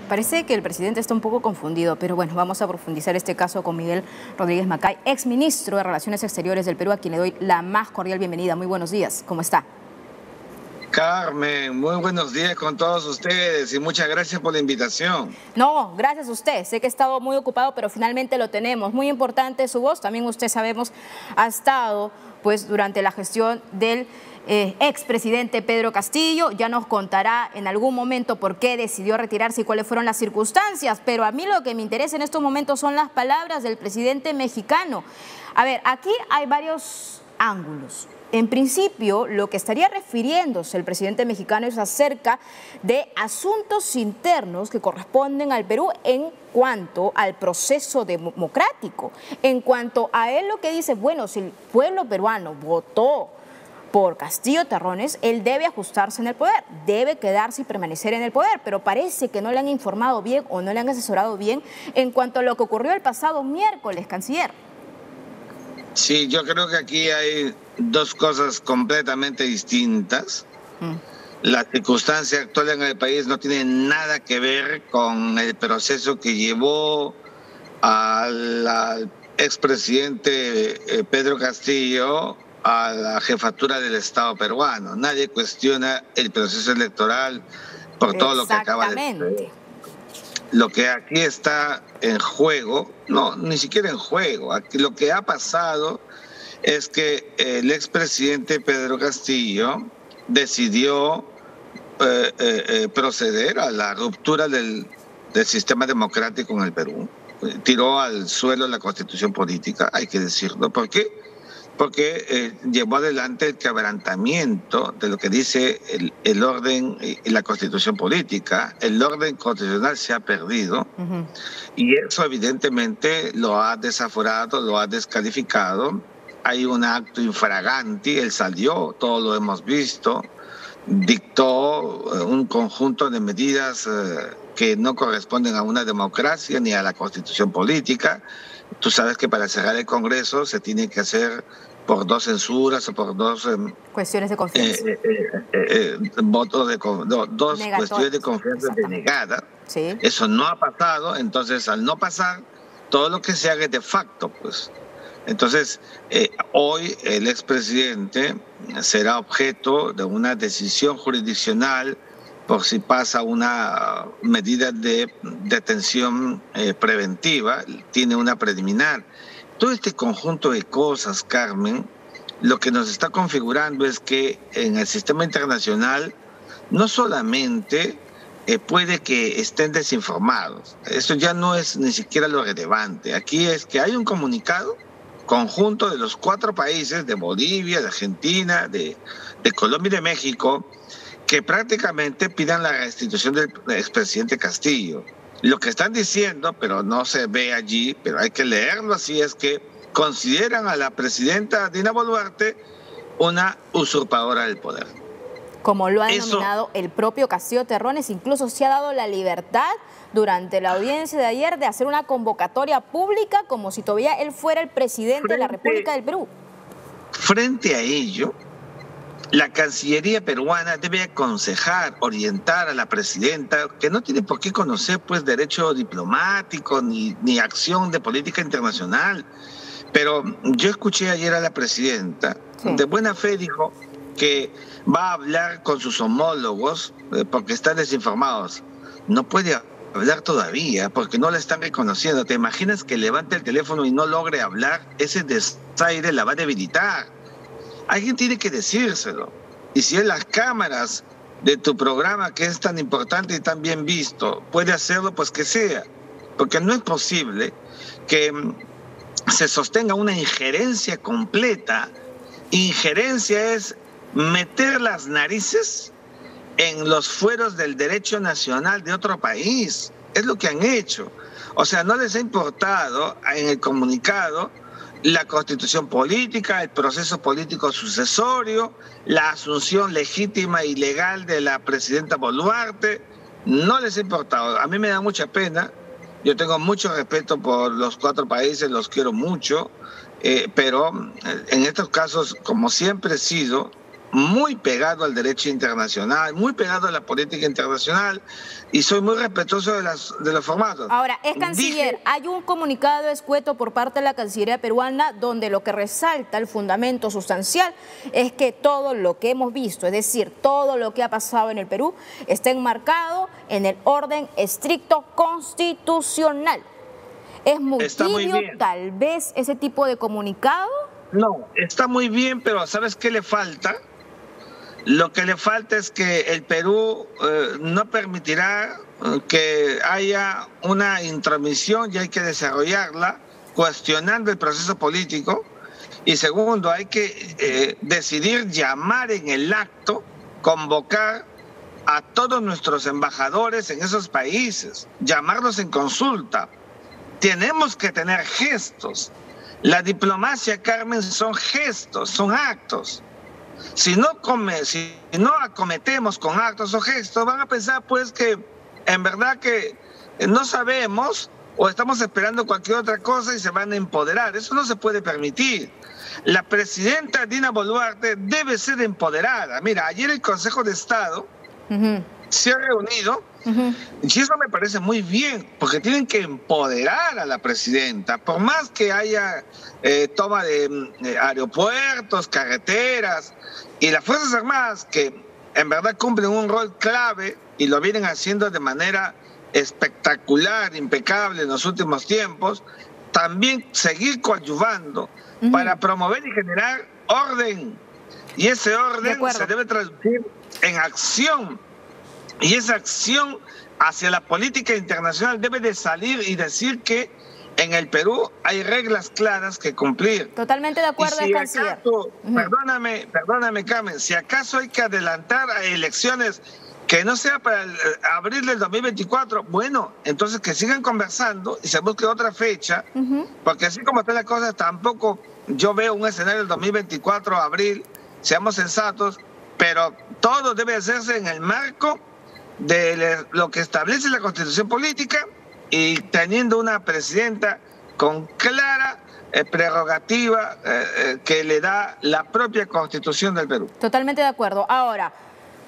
Parece que el presidente está un poco confundido, pero bueno, vamos a profundizar este caso con Miguel Rodríguez Macay, exministro de Relaciones Exteriores del Perú, a quien le doy la más cordial bienvenida. Muy buenos días, ¿cómo está? Carmen, muy buenos días con todos ustedes y muchas gracias por la invitación. No, gracias a usted. Sé que he estado muy ocupado, pero finalmente lo tenemos. Muy importante su voz. También usted, sabemos, ha estado pues durante la gestión del expresidente Pedro Castillo. Ya nos contará en algún momento por qué decidió retirarse y cuáles fueron las circunstancias. Pero a mí lo que me interesa en estos momentos son las palabras del presidente mexicano. A ver, aquí hay varios ángulos. En principio, lo que estaría refiriéndose el presidente mexicano es acerca de asuntos internos que corresponden al Perú en cuanto al proceso democrático. En cuanto a él, lo que dice, bueno, si el pueblo peruano votó por Castillo Terrones, él debe ajustarse en el poder, debe quedarse y permanecer en el poder, pero parece que no le han informado bien o no le han asesorado bien en cuanto a lo que ocurrió el pasado miércoles, canciller. Sí, yo creo que aquí hay dos cosas completamente distintas. La circunstancia actual en el país no tiene nada que ver con el proceso que llevó al expresidente Pedro Castillo a la jefatura del Estado peruano. Nadie cuestiona el proceso electoral por todo lo que acaba de suceder. Lo que aquí está en juego, no, ni siquiera en juego, aquí lo que ha pasado es que el expresidente Pedro Castillo decidió proceder a la ruptura del sistema democrático en el Perú. Tiró al suelo la constitución política, hay que decirlo. ¿Por qué? Porque llevó adelante el quebrantamiento de lo que dice el orden y la constitución política. El orden constitucional se ha perdido y eso evidentemente lo ha desaforado, lo ha descalificado. Hay un acto infraganti, él salió, todos lo hemos visto, dictó un conjunto de medidas que no corresponden a una democracia ni a la constitución política. Tú sabes que para cerrar el Congreso se tiene que hacer por dos censuras o por dos cuestiones de confianza. Votos de dos cuestiones de confianza denegadas. Sí. Eso no ha pasado, entonces al no pasar, todo lo que se haga es de facto, pues. Entonces, hoy el expresidente será objeto de una decisión jurisdiccional por si pasa una medida de detención preventiva, tiene una preliminar. Todo este conjunto de cosas, Carmen, lo que nos está configurando es que en el sistema internacional no solamente puede que estén desinformados, eso ya no es ni siquiera lo relevante. Aquí es que hay un comunicado conjunto de los 4 países, de Bolivia, de Argentina, de Colombia y de México, que prácticamente pidan la restitución del expresidente Castillo. Lo que están diciendo, pero no se ve allí, pero hay que leerlo así, es que consideran a la presidenta Dina Boluarte una usurpadora del poder. Como lo ha denominado el propio Castillo Terrones, incluso se ha dado la libertad durante la audiencia de ayer de hacer una convocatoria pública como si todavía él fuera el presidente de la República del Perú. Frente a ello, la Cancillería peruana debe aconsejar, orientar a la presidenta, que no tiene por qué conocer pues derecho diplomático ni acción de política internacional. Pero yo escuché ayer a la presidenta, de buena fe dijo que va a hablar con sus homólogos porque están desinformados. No puede hablar todavía porque no la están reconociendo. ¿Te imaginas que levante el teléfono y no logre hablar? Ese desaire la va a debilitar. Alguien tiene que decírselo. Y si en las cámaras de tu programa, que es tan importante y tan bien visto, puede hacerlo, pues que sea. Porque no es posible que se sostenga una injerencia completa. Injerencia es meter las narices en los fueros del derecho nacional de otro país. Es lo que han hecho. O sea, no les ha importado en el comunicado la constitución política, el proceso político sucesorio, la asunción legítima y legal de la presidenta Boluarte. No les ha importado. A mí me da mucha pena. Yo tengo mucho respeto por los 4 países, los quiero mucho, pero en estos casos, como siempre he sido, muy pegado al derecho internacional, muy pegado a la política internacional, y soy muy respetuoso de los formatos. Ahora, canciller, hay un comunicado escueto por parte de la Cancillería peruana donde lo que resalta el fundamento sustancial es que todo lo que hemos visto, es decir, todo lo que ha pasado en el Perú, está enmarcado en el orden estricto constitucional. ¿Es muy tibio tal vez ese tipo de comunicado? No, está muy bien, pero ¿sabes qué le falta? Lo que le falta es que el Perú no permitirá que haya una intromisión, y hay que desarrollarla cuestionando el proceso político. Y segundo, hay que decidir llamar en el acto, convocar a todos nuestros embajadores en esos países, llamarlos en consulta. Tenemos que tener gestos. La diplomacia, Carmen, son gestos, son actos. Si no acometemos con actos o gestos, van a pensar pues que en verdad que no sabemos o estamos esperando cualquier otra cosa y se van a empoderar. Eso no se puede permitir. La presidenta Dina Boluarte debe ser empoderada. Mira, ayer el Consejo de Estado se ha reunido y eso me parece muy bien, porque tienen que empoderar a la presidenta. Por más que haya toma de aeropuertos, carreteras, y las Fuerzas Armadas, que en verdad cumplen un rol clave y lo vienen haciendo de manera espectacular, impecable en los últimos tiempos, también seguir coadyuvando para promover y generar orden. Y ese orden se debe traducir en acción. Y esa acción hacia la política internacional debe de salir y decir que en el Perú hay reglas claras que cumplir. Totalmente de acuerdo, canciller. Perdóname, Carmen, si acaso hay que adelantar a elecciones que no sea para abril del 2024, bueno, entonces que sigan conversando y se busque otra fecha, porque así como están las cosas, tampoco yo veo un escenario del 2024, abril, seamos sensatos, pero todo debe hacerse en el marco de lo que establece la Constitución Política y teniendo una presidenta con clara prerrogativa que le da la propia Constitución del Perú. Totalmente de acuerdo. Ahora,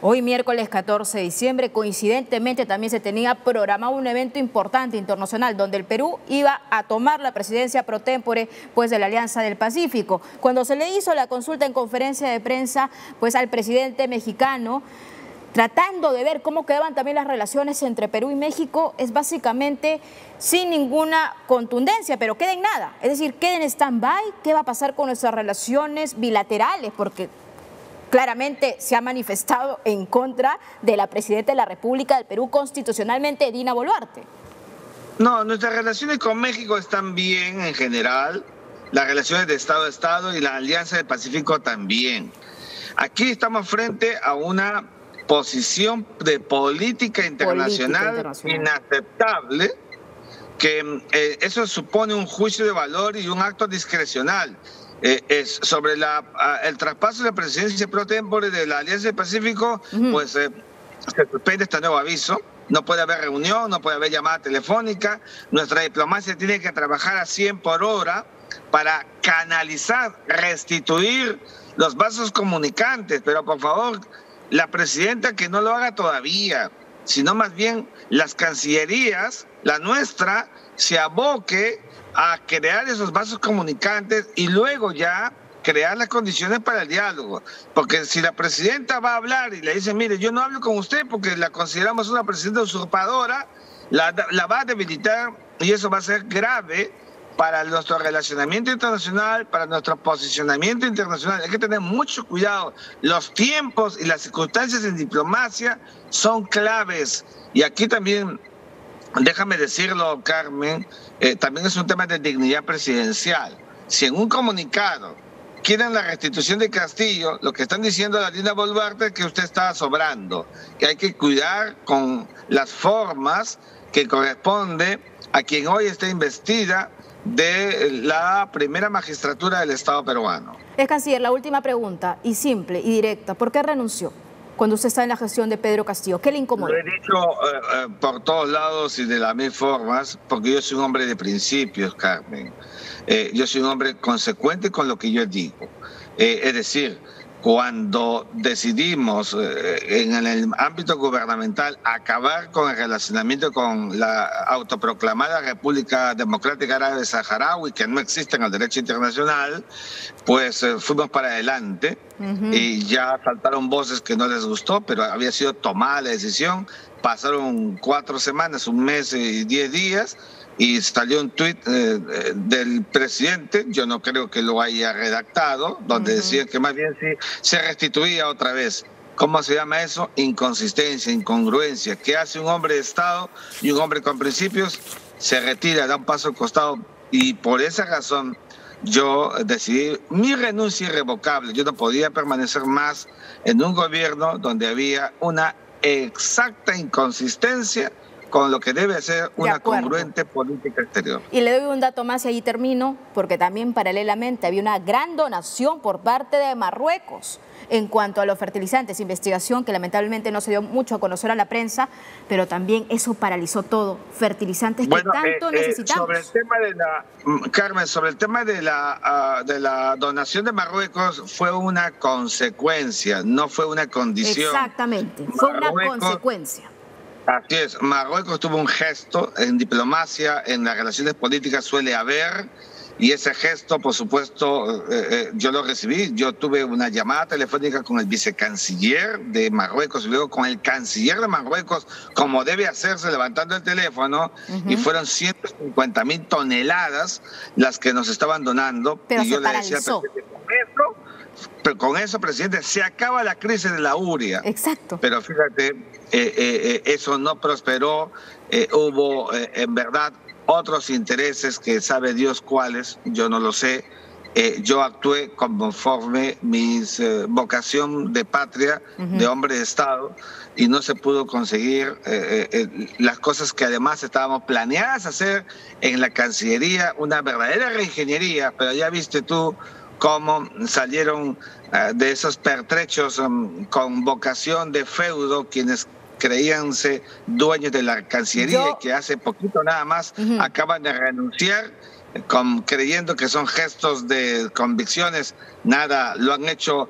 hoy miércoles 14 de diciembre, coincidentemente también se tenía programado un evento importante internacional donde el Perú iba a tomar la presidencia pro tempore pues, de la Alianza del Pacífico. Cuando se le hizo la consulta en conferencia de prensa pues, al presidente mexicano, tratando de ver cómo quedaban también las relaciones entre Perú y México, es básicamente sin ninguna contundencia, pero queda en nada. Es decir, queda en stand-by. ¿Qué va a pasar con nuestras relaciones bilaterales? Porque claramente se ha manifestado en contra de la presidenta de la República del Perú constitucionalmente, Dina Boluarte. No, nuestras relaciones con México están bien en general, las relaciones de Estado a Estado y la Alianza del Pacífico también. Aquí estamos frente a una posición de política internacional inaceptable, que eso supone un juicio de valor y un acto discrecional. Sobre el traspaso de la presidencia pro tempore de la Alianza del Pacífico, pues se suspende este nuevo aviso. No puede haber reunión, no puede haber llamada telefónica. Nuestra diplomacia tiene que trabajar a 100 por hora para canalizar, restituir los vasos comunicantes. Pero por favor, la presidenta que no lo haga todavía, sino más bien las cancillerías, la nuestra, se aboque a crear esos vasos comunicantes y luego ya crear las condiciones para el diálogo. Porque si la presidenta va a hablar y le dice, mire, yo no hablo con usted porque la consideramos una presidenta usurpadora, la va a debilitar y eso va a ser grave para nuestro relacionamiento internacional, para nuestro posicionamiento internacional. Hay que tener mucho cuidado. Los tiempos y las circunstancias en diplomacia son claves. Y aquí también, déjame decirlo, Carmen, también es un tema de dignidad presidencial. Si en un comunicado quieren la restitución de Castillo, lo que están diciendo a la Dina Boluarte es que usted está sobrando, que hay que cuidar con las formas que corresponde a quien hoy está investida de la primera magistratura del Estado peruano. Canciller, la última pregunta, y simple y directa. ¿Por qué renunció cuando usted está en la gestión de Pedro Castillo? ¿Qué le incomoda? Lo he dicho por todos lados y de las mil formas, porque yo soy un hombre de principios, Carmen. Yo soy un hombre consecuente con lo que yo digo. Es decir, cuando decidimos en el ámbito gubernamental acabar con el relacionamiento con la autoproclamada República Democrática Árabe Saharaui, que no existe en el derecho internacional, pues fuimos para adelante y ya saltaron voces que no les gustó, pero había sido tomada la decisión. Pasaron 4 semanas, 1 mes y 10 días, y salió un tuit del presidente, yo no creo que lo haya redactado, donde decía que más bien sí se restituía otra vez. ¿Cómo se llama eso? Inconsistencia, incongruencia. ¿Qué hace un hombre de Estado y un hombre con principios? Se retira, da un paso al costado, y por esa razón yo decidí mi renuncia irrevocable. Yo no podía permanecer más en un gobierno donde había una exacta inconsistencia con lo que debe ser una congruente política exterior. Y le doy un dato más y ahí termino, porque también paralelamente había una gran donación por parte de Marruecos en cuanto a los fertilizantes, investigación que lamentablemente no se dio mucho a conocer a la prensa, pero también eso paralizó todo, fertilizantes que tanto necesitamos. Sobre el tema de la, Carmen, sobre el tema de la donación de Marruecos, fue una consecuencia, no fue una condición. Exactamente, fue una consecuencia. Así es, Marruecos tuvo un gesto en diplomacia, en las relaciones políticas suele haber, y ese gesto, por supuesto, yo lo recibí. Yo tuve una llamada telefónica con el vicecanciller de Marruecos y luego con el canciller de Marruecos, como debe hacerse, levantando el teléfono, y fueron 150.000 toneladas las que nos estaban donando. Pero y yo se le decía, con eso, presidente, se acaba la crisis de la uria. Exacto. Pero fíjate, eso no prosperó, hubo en verdad otros intereses que sabe Dios cuáles, yo no lo sé. Yo actué conforme mi vocación de patria, de hombre de Estado, y no se pudo conseguir las cosas que además estábamos planeadas hacer en la Cancillería, una verdadera reingeniería, pero ya viste tú cómo salieron de esos pertrechos con vocación de feudo quienes creíanse dueños de la Cancillería y que hace poquito nada más acaban de renunciar creyendo que son gestos de convicciones. Nada, lo han hecho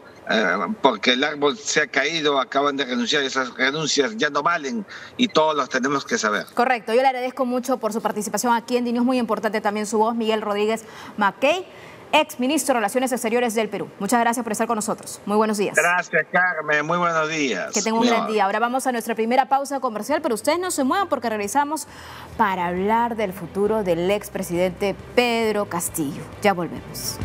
porque el árbol se ha caído, acaban de renunciar, esas renuncias ya no valen y todos los tenemos que saber. Correcto, yo le agradezco mucho por su participación aquí en DNews, muy importante también su voz, Miguel Rodríguez Mackay, ex ministro de Relaciones Exteriores del Perú. Muchas gracias por estar con nosotros. Muy buenos días. Gracias, Carmen. Muy buenos días. Que tenga un gran día. Ahora vamos a nuestra primera pausa comercial, pero ustedes no se muevan porque regresamos para hablar del futuro del expresidente Pedro Castillo. Ya volvemos.